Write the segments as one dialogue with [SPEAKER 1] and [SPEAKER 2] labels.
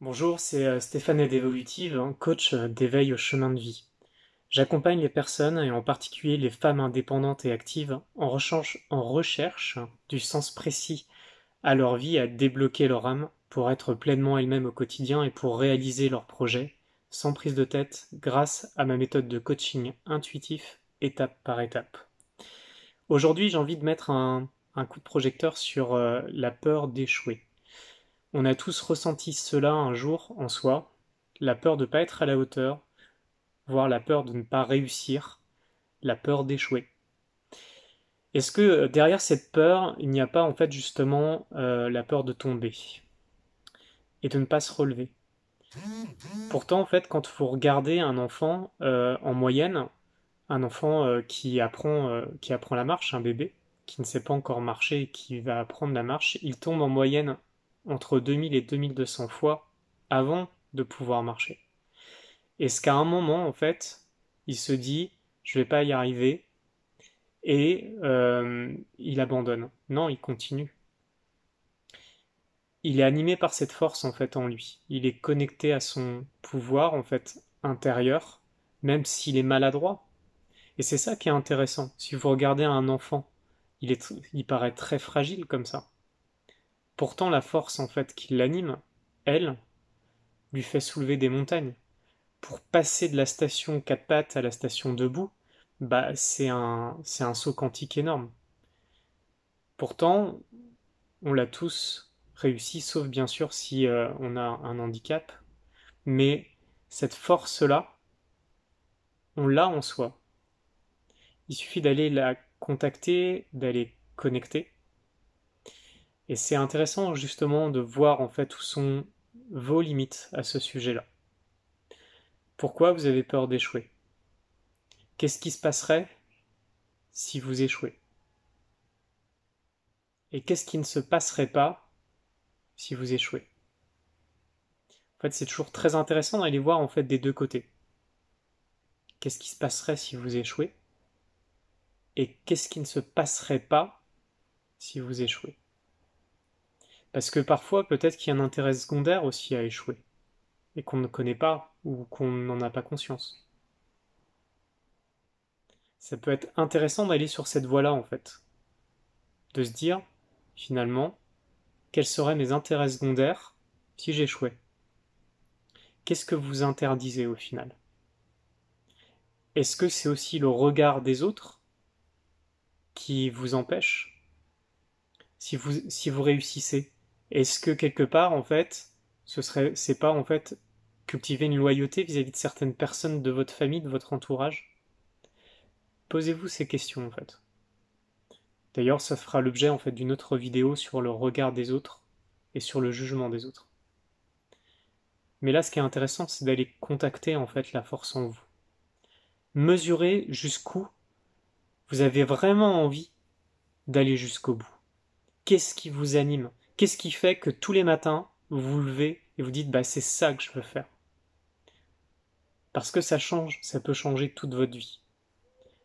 [SPEAKER 1] Bonjour, c'est Stéphane Aide Évolutive, coach d'éveil au chemin de vie. J'accompagne les personnes, et en particulier les femmes indépendantes et actives, en recherche du sens précis à leur vie, à débloquer leur âme pour être pleinement elles-mêmes au quotidien et pour réaliser leurs projets, sans prise de tête, grâce à ma méthode de coaching intuitif, étape par étape. Aujourd'hui, j'ai envie de mettre un coup de projecteur sur la peur d'échouer. On a tous ressenti cela un jour en soi, la peur de ne pas être à la hauteur, voire la peur de ne pas réussir, la peur d'échouer. Est-ce que derrière cette peur, il n'y a pas en fait justement la peur de tomber et de ne pas se relever? Pourtant, en fait, quand vous regardez un enfant en moyenne, un enfant qui apprend la marche, un bébé qui ne sait pas encore marcher et qui va apprendre la marche, il tombe en moyenne entre 2000 et 2200 fois avant de pouvoir marcher. Est-ce qu'à un moment, en fait, il se dit, je vais pas y arriver, et il abandonne? Non, il continue. Il est animé par cette force, en fait, en lui. Il est connecté à son pouvoir, en fait, intérieur, même s'il est maladroit. Et c'est ça qui est intéressant. Si vous regardez un enfant, il paraît très fragile comme ça. Pourtant, la force, en fait, qui l'anime, elle, lui fait soulever des montagnes. Pour passer de la station quatre pattes à la station debout, bah c'est un saut quantique énorme. Pourtant, on l'a tous réussi, sauf bien sûr si on a un handicap. Mais cette force-là, on l'a en soi. Il suffit d'aller la contacter, d'aller connecter. Et c'est intéressant justement de voir en fait où sont vos limites à ce sujet-là. Pourquoi vous avez peur d'échouer? Qu'est-ce qui se passerait si vous échouez? Et qu'est-ce qui ne se passerait pas si vous échouez? En fait, c'est toujours très intéressant d'aller voir en fait des deux côtés. Qu'est-ce qui se passerait si vous échouez? Et qu'est-ce qui ne se passerait pas si vous échouez? Parce que parfois, peut-être qu'il y a un intérêt secondaire aussi à échouer, et qu'on ne connaît pas, ou qu'on n'en a pas conscience. Ça peut être intéressant d'aller sur cette voie-là, en fait. De se dire, finalement, quels seraient mes intérêts secondaires si j'échouais? Qu'est-ce que vous interdisez au final? Est-ce que c'est aussi le regard des autres qui vous empêche? Si vous réussissez, est-ce que quelque part, en fait, c'est pas en fait cultiver une loyauté vis-à-vis de certaines personnes de votre famille, de votre entourage? Posez-vous ces questions, en fait. D'ailleurs, ça fera l'objet, en fait, d'une autre vidéo sur le regard des autres et sur le jugement des autres. Mais là, ce qui est intéressant, c'est d'aller contacter, en fait, la force en vous. Mesurer jusqu'où vous avez vraiment envie d'aller jusqu'au bout. Qu'est-ce qui vous anime? Qu'est-ce qui fait que tous les matins, vous vous levez et vous dites, bah, c'est ça que je veux faire? Parce que ça change, ça peut changer toute votre vie.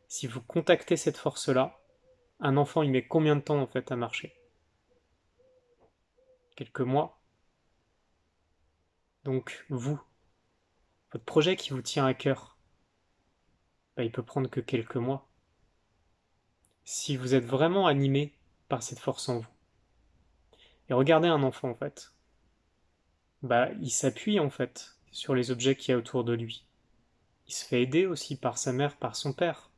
[SPEAKER 1] Si vous contactez cette force-là, un enfant, il met combien de temps, en fait, à marcher? Quelques mois. Donc, vous, votre projet qui vous tient à cœur, bah, il peut prendre que quelques mois. Si vous êtes vraiment animé par cette force en vous. Et regardez un enfant, en fait. Bah, il s'appuie, en fait, sur les objets qu'il y a autour de lui. Il se fait aider aussi par sa mère, par son père.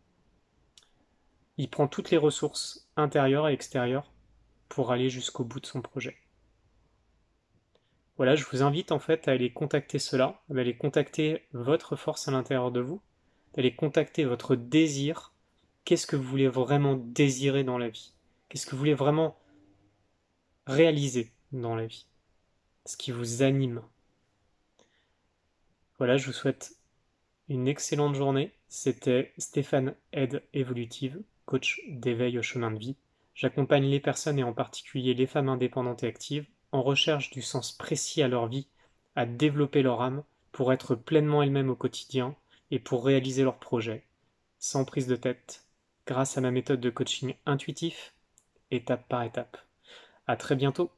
[SPEAKER 1] Il prend toutes les ressources intérieures et extérieures pour aller jusqu'au bout de son projet. Voilà, je vous invite en fait à aller contacter cela, d'aller contacter votre force à l'intérieur de vous, d'aller contacter votre désir. Qu'est-ce que vous voulez vraiment désirer dans la vie? Qu'est-ce que vous voulez vraiment réaliser dans la vie? Ce qui vous anime. Voilà, je vous souhaite une excellente journée. C'était Stéphane Aide Évolutive, coach d'éveil au chemin de vie. J'accompagne les personnes et en particulier les femmes indépendantes et actives en recherche du sens précis à leur vie, à développer leur âme pour être pleinement elles-mêmes au quotidien et pour réaliser leurs projets, sans prise de tête, grâce à ma méthode de coaching intuitif, étape par étape. À très bientôt.